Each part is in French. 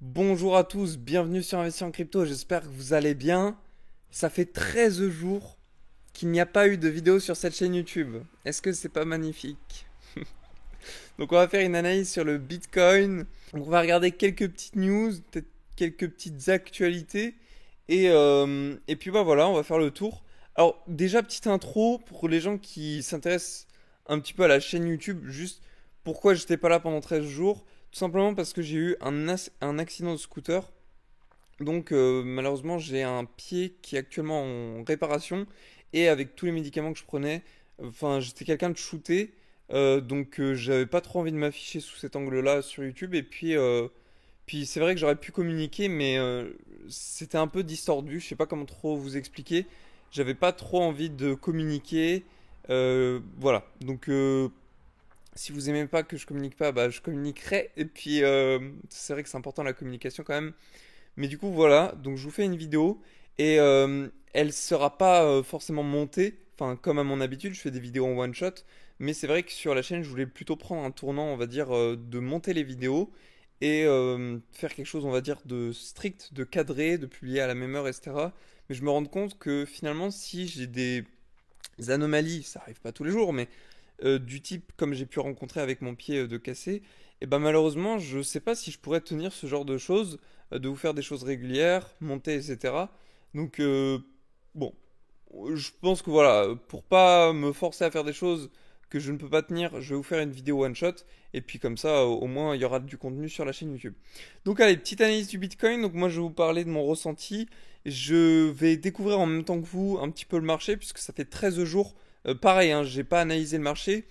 Bonjour à tous, bienvenue sur Investir en Crypto, j'espère que vous allez bien. Ça fait 13 jours qu'il n'y a pas eu de vidéo sur cette chaîne YouTube. Est-ce que c'est pas magnifique? Donc on va faire une analyse sur le Bitcoin. On va regarder quelques petites news, peut-être quelques petites actualités. Et puis bah voilà, on va faire le tour. Alors déjà petite intro pour les gens qui s'intéressent un petit peu à la chaîne YouTube, juste pourquoi j'étais pas là pendant 13 jours. Tout simplement parce que j'ai eu un accident de scooter. Donc malheureusement j'ai un pied qui est actuellement en réparation. Et avec tous les médicaments que je prenais, enfin j'étais quelqu'un de shooté. Donc j'avais pas trop envie de m'afficher sous cet angle-là sur YouTube. Et puis c'est vrai que j'aurais pu communiquer, mais c'était un peu distordu. Je sais pas comment trop vous expliquer. J'avais pas trop envie de communiquer. Voilà. Donc si vous aimez pas que je communique pas, bah je communiquerai. Et puis c'est vrai que c'est important la communication quand même. Mais du coup voilà. Donc je vous fais une vidéo et elle sera pas forcément montée. Enfin comme à mon habitude, je fais des vidéos en one shot. Mais c'est vrai que sur la chaîne, je voulais plutôt prendre un tournant, on va dire, de monter les vidéos et faire quelque chose, on va dire, de strict, de cadré, de publier à la même heure, etc. Mais je me rends compte que finalement, si j'ai des anomalies, ça arrive pas tous les jours, mais du type comme j'ai pu rencontrer avec mon pied de cassé, et ben malheureusement, je sais pas si je pourrais tenir ce genre de choses, de vous faire des choses régulières, monter, etc. Donc bon, je pense que voilà, pour pas me forcer à faire des choses que je ne peux pas tenir, je vais vous faire une vidéo one shot et puis comme ça au moins il y aura du contenu sur la chaîne YouTube. Donc allez, petite analyse du Bitcoin. Donc moi je vais vous parler de mon ressenti. Je vais découvrir en même temps que vous un petit peu le marché puisque ça fait 13 jours. Pareil, hein, j'ai pas analysé le marché.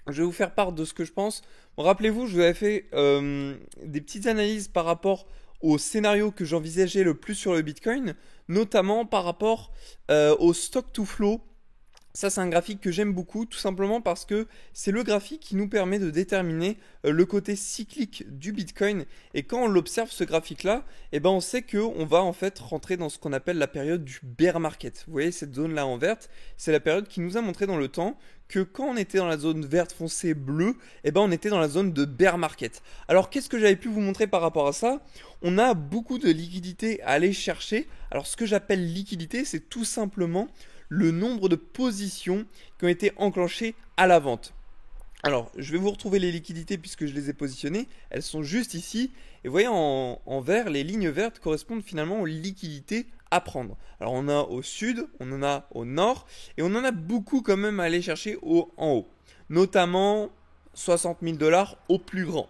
Je vais vous faire part de ce que je pense. Bon, rappelez-vous, je vous avais fait des petites analyses par rapport au scénario que j'envisageais le plus sur le Bitcoin, notamment par rapport au stock to flow. Ça, c'est un graphique que j'aime beaucoup, tout simplement parce que c'est le graphique qui nous permet de déterminer le côté cyclique du Bitcoin. Et quand on l'observe, ce graphique-là, eh ben, on sait qu'on va en fait rentrer dans ce qu'on appelle la période du bear market. Vous voyez cette zone-là en verte, c'est la période qui nous a montré dans le temps que quand on était dans la zone verte foncée bleue, eh ben, on était dans la zone de bear market. Alors, qu'est-ce que j'avais pu vous montrer par rapport à ça? On a beaucoup de liquidités à aller chercher. Alors, ce que j'appelle liquidité, c'est tout simplement le nombre de positions qui ont été enclenchées à la vente. Alors, je vais vous retrouver les liquidités puisque je les ai positionnées. Elles sont juste ici. Et vous voyez, en vert, les lignes vertes correspondent finalement aux liquidités à prendre. Alors, on en a au sud, on en a au nord, et on en a beaucoup quand même à aller chercher en haut. Notamment 60 000 dollars au plus grand.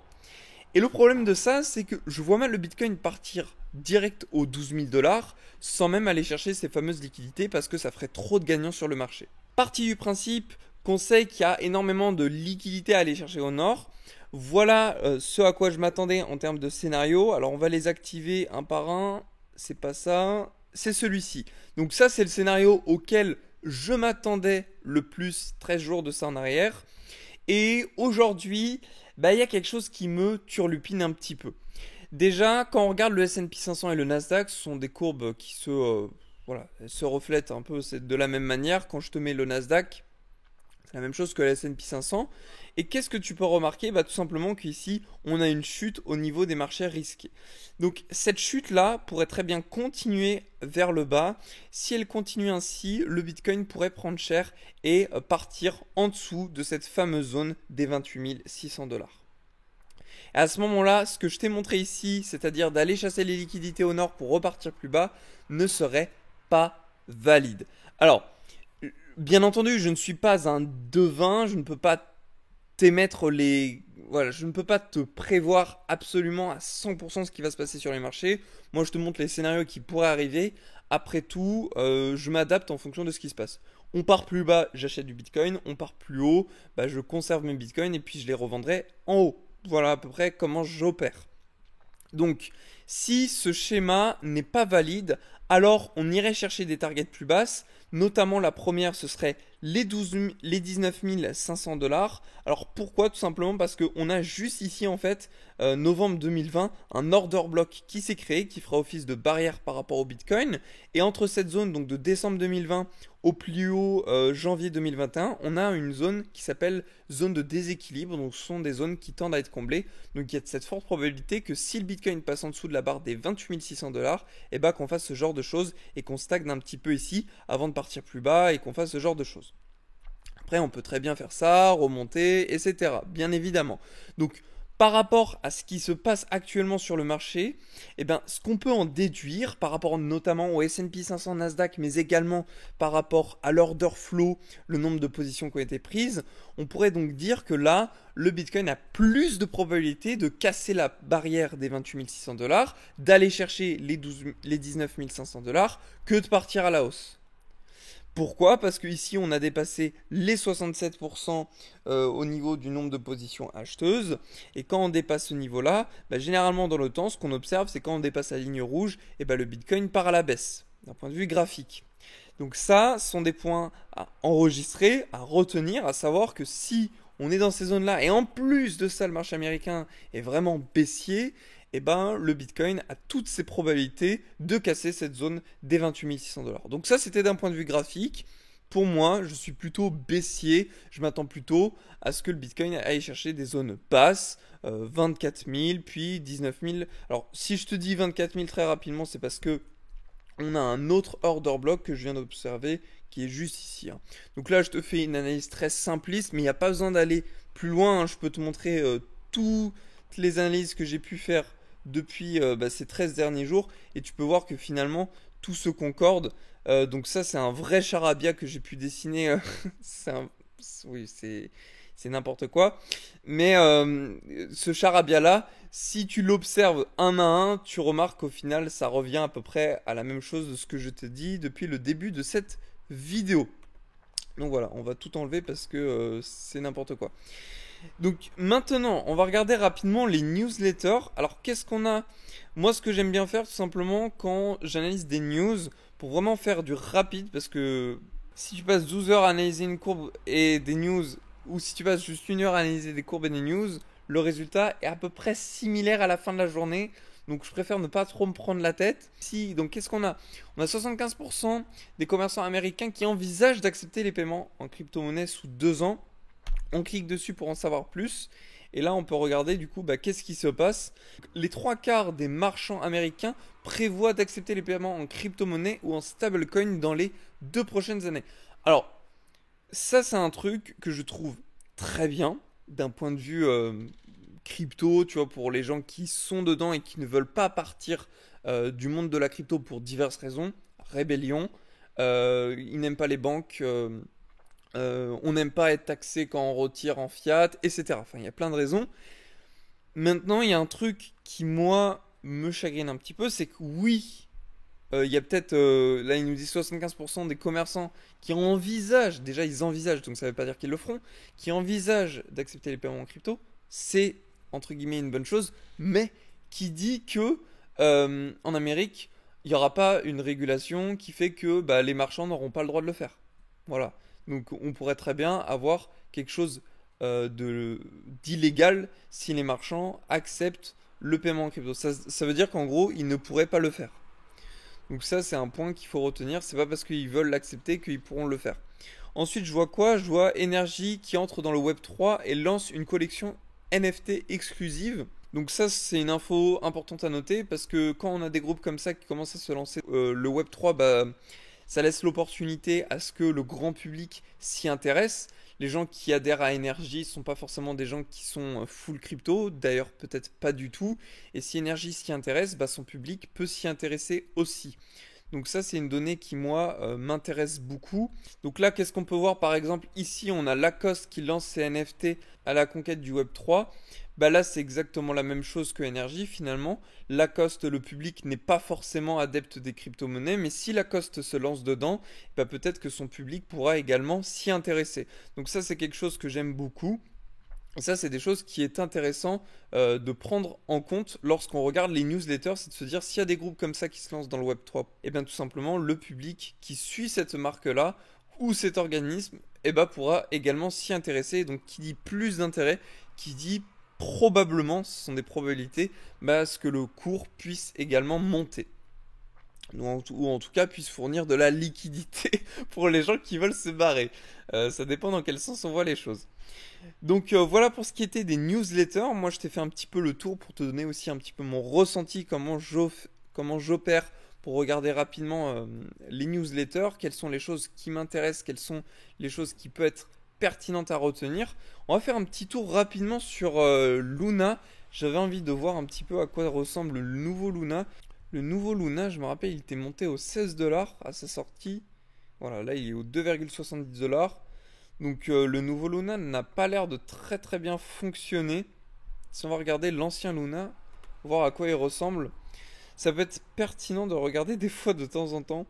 Et le problème de ça, c'est que je vois mal le Bitcoin partir direct aux 12 000 dollars sans même aller chercher ces fameuses liquidités parce que ça ferait trop de gagnants sur le marché. Partie du principe qu'on sait qu'il y a énormément de liquidités à aller chercher au nord. Voilà ce à quoi je m'attendais en termes de scénario. Alors on va les activer un par un. C'est pas ça. C'est celui-ci. Donc ça c'est le scénario auquel je m'attendais le plus 13 jours de ça en arrière. Et aujourd'hui, bah, il y a quelque chose qui me turlupine un petit peu. Déjà, quand on regarde le S&P 500 et le Nasdaq, ce sont des courbes qui voilà, se reflètent un peu de la même manière. Quand je te mets le Nasdaq, c'est la même chose que le S&P 500. Et qu'est-ce que tu peux remarquer? Bah, tout simplement qu'ici, on a une chute au niveau des marchés risqués. Donc cette chute-là pourrait très bien continuer vers le bas. Si elle continue ainsi, le Bitcoin pourrait prendre cher et partir en dessous de cette fameuse zone des 28 600 dollars. Et à ce moment-là, ce que je t'ai montré ici, c'est-à-dire d'aller chasser les liquidités au nord pour repartir plus bas, ne serait pas valide. Alors, bien entendu, je ne suis pas un devin, je ne peux pas t'émettre les... Voilà, je ne peux pas te prévoir absolument à 100% ce qui va se passer sur les marchés. Moi, je te montre les scénarios qui pourraient arriver. Après tout, je m'adapte en fonction de ce qui se passe. On part plus bas, j'achète du Bitcoin. On part plus haut, bah, je conserve mes Bitcoins et puis je les revendrai en haut. Voilà à peu près comment j'opère. Donc, si ce schéma n'est pas valide, alors on irait chercher des targets plus basses. Notamment la première, ce serait les 19 500 dollars. Alors pourquoi? Tout simplement parce qu'on a juste ici en fait, novembre 2020, un order block qui s'est créé, qui fera office de barrière par rapport au Bitcoin. Et entre cette zone donc de décembre 2020 au plus haut janvier 2021, on a une zone qui s'appelle zone de déséquilibre. Donc ce sont des zones qui tendent à être comblées. Donc il y a cette forte probabilité que si le Bitcoin passe en dessous de la barre des 28 600 dollars, et bah qu'on fasse ce genre de choses et qu'on stagne un petit peu ici avant de partir plus bas et qu'on fasse ce genre de choses. Après, on peut très bien faire ça, remonter, etc. Bien évidemment. Donc, par rapport à ce qui se passe actuellement sur le marché, eh ben, ce qu'on peut en déduire par rapport notamment au S&P 500 Nasdaq, mais également par rapport à l'order flow, le nombre de positions qui ont été prises, on pourrait donc dire que là, le Bitcoin a plus de probabilité de casser la barrière des 28 600 dollars, d'aller chercher les 19 500 dollars, que de partir à la hausse. Pourquoi? Parce qu'ici on a dépassé les 67% au niveau du nombre de positions acheteuses. Et quand on dépasse ce niveau-là, bah, généralement dans le temps, ce qu'on observe, c'est quand on dépasse la ligne rouge, et bah, le Bitcoin part à la baisse, d'un point de vue graphique. Donc ça, ce sont des points à enregistrer, à retenir, à savoir que si on est dans ces zones-là, et en plus de ça, le marché américain est vraiment baissier, et ben le Bitcoin a toutes ses probabilités de casser cette zone des 28 600 dollars. Donc ça, c'était d'un point de vue graphique. Pour moi, je suis plutôt baissier. Je m'attends plutôt à ce que le Bitcoin aille chercher des zones basses, 24 000, puis 19 000. Alors, si je te dis 24 000 très rapidement, c'est parce que on a un autre order block que je viens d'observer qui est juste ici, hein. Donc là, je te fais une analyse très simpliste, mais il n'y a pas besoin d'aller plus loin, hein. Je peux te montrer toutes les analyses que j'ai pu faire depuis ces 13 derniers jours, et tu peux voir que finalement tout se concorde. Donc ça, c'est un vrai charabia que j'ai pu dessiner. C'est un- oui, c'est n'importe quoi. Mais ce charabia là, si tu l'observes un à un, tu remarques qu'au final ça revient à peu près à la même chose de ce que je te dis depuis le début de cette vidéo. Donc voilà, on va tout enlever parce que c'est n'importe quoi. Donc maintenant, on va regarder rapidement les newsletters. Alors qu'est-ce qu'on a? Moi, ce que j'aime bien faire tout simplement quand j'analyse des news, pour vraiment faire du rapide, parce que si tu passes 12 heures à analyser une courbe et des news, ou si tu passes juste 1 heure à analyser des courbes et des news, le résultat est à peu près similaire à la fin de la journée. Donc je préfère ne pas trop me prendre la tête. Si, donc qu'est-ce qu'on a? On a 75% des commerçants américains qui envisagent d'accepter les paiements en crypto-monnaie sous 2 ans. On clique dessus pour en savoir plus. Et là, on peut regarder du coup qu'est-ce qui se passe. Les 3 quarts des marchands américains prévoient d'accepter les paiements en crypto-monnaie ou en stablecoin dans les 2 prochaines années. Alors, ça, c'est un truc que je trouve très bien d'un point de vue crypto, tu vois, pour les gens qui sont dedans et qui ne veulent pas partir du monde de la crypto pour diverses raisons. Rébellion, ils n'aiment pas les banques. On n'aime pas être taxé quand on retire en fiat, etc. Enfin, il y a plein de raisons. Maintenant, il y a un truc qui, moi, me chagrine un petit peu, c'est que oui, il y a peut-être, là, il nous dit 75% des commerçants qui envisagent, déjà ils envisagent, donc ça ne veut pas dire qu'ils le feront, qui envisagent d'accepter les paiements en crypto, c'est, entre guillemets, une bonne chose, mais qui dit que en Amérique, il n'y aura pas une régulation qui fait que bah, les marchands n'auront pas le droit de le faire. Voilà. Donc on pourrait très bien avoir quelque chose d'illégal si les marchands acceptent le paiement en crypto. Ça veut dire qu'en gros, ils ne pourraient pas le faire. Donc ça, c'est un point qu'il faut retenir. C'est pas parce qu'ils veulent l'accepter qu'ils pourront le faire. Ensuite, je vois quoi? Je vois Energy qui entre dans le Web3 et lance une collection NFT exclusive. Donc ça, c'est une info importante à noter parce que quand on a des groupes comme ça qui commencent à se lancer, le Web3, bah, ça laisse l'opportunité à ce que le grand public s'y intéresse. Les gens qui adhèrent à Energy ne sont pas forcément des gens qui sont full crypto, d'ailleurs peut-être pas du tout. Et si Energy s'y intéresse, bah, son public peut s'y intéresser aussi. Donc ça, c'est une donnée qui, moi, m'intéresse beaucoup. Donc là, qu'est-ce qu'on peut voir? Par exemple, ici, on a Lacoste qui lance ses NFT à la conquête du Web3. Bah là, c'est exactement la même chose que Energy, finalement. Lacoste, le public n'est pas forcément adepte des crypto-monnaies, mais si Lacoste se lance dedans, bah peut-être que son public pourra également s'y intéresser. Donc ça, c'est quelque chose que j'aime beaucoup. Et ça, c'est des choses qui est intéressant de prendre en compte lorsqu'on regarde les newsletters, c'est de se dire s'il y a des groupes comme ça qui se lancent dans le Web3, et bien tout simplement le public qui suit cette marque-là ou cet organisme, et ben pourra également s'y intéresser. Donc qui dit plus d'intérêt, qui dit probablement, ce sont des probabilités, bah, à ce que le cours puisse également monter. Ou en tout cas puisse fournir de la liquidité pour les gens qui veulent se barrer. Ça dépend dans quel sens on voit les choses. Donc voilà pour ce qui était des newsletters. Moi je t'ai fait un petit peu le tour pour te donner aussi un petit peu mon ressenti, comment j'opère pour regarder rapidement les newsletters, quelles sont les choses qui m'intéressent, quelles sont les choses qui peuvent être pertinentes à retenir. On va faire un petit tour rapidement sur Luna. J'avais envie de voir un petit peu à quoi ressemble le nouveau Luna. Le nouveau Luna, je me rappelle, il était monté aux 16 dollars à sa sortie. Voilà, là il est aux 2,70 dollars. Donc le nouveau Luna n'a pas l'air de très très bien fonctionner. Si on va regarder l'ancien Luna, voir à quoi il ressemble, ça peut être pertinent de regarder des fois de temps en temps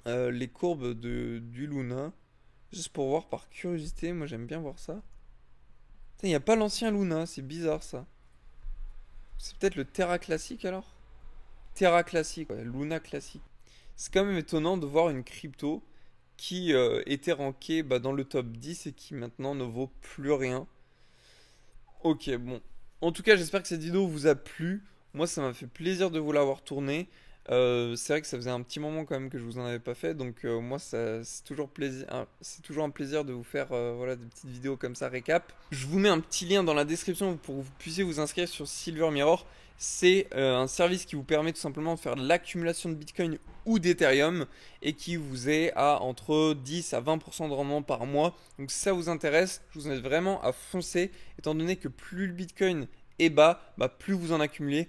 les courbes du Luna. Juste pour voir par curiosité, moi j'aime bien voir ça. Il n'y a pas l'ancien Luna, c'est bizarre ça. C'est peut-être le Terra classique alors? Terra classique, ouais, Luna classique. C'est quand même étonnant de voir une crypto qui était rankée dans le top 10 et qui maintenant ne vaut plus rien. Ok, bon. En tout cas, j'espère que cette vidéo vous a plu. Moi, ça m'a fait plaisir de vous l'avoir tournée. C'est vrai que ça faisait un petit moment quand même que je vous en avais pas fait, donc moi c'est toujours plaisir, c'est toujours un plaisir de vous faire voilà des petites vidéos comme ça récap. Je vous mets un petit lien dans la description pour que vous puissiez vous inscrire sur Silver Mirror. C'est un service qui vous permet tout simplement de faire de l'accumulation de Bitcoin ou d'Ethereum et qui vous est à entre 10 à 20% de rendement par mois. Donc si ça vous intéresse, je vous invite vraiment à foncer, étant donné que plus le Bitcoin est bas, plus vous en accumulez,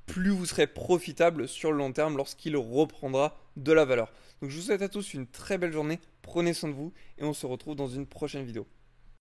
plus vous serez profitable sur le long terme lorsqu'il reprendra de la valeur. Donc je vous souhaite à tous une très belle journée, prenez soin de vous et on se retrouve dans une prochaine vidéo.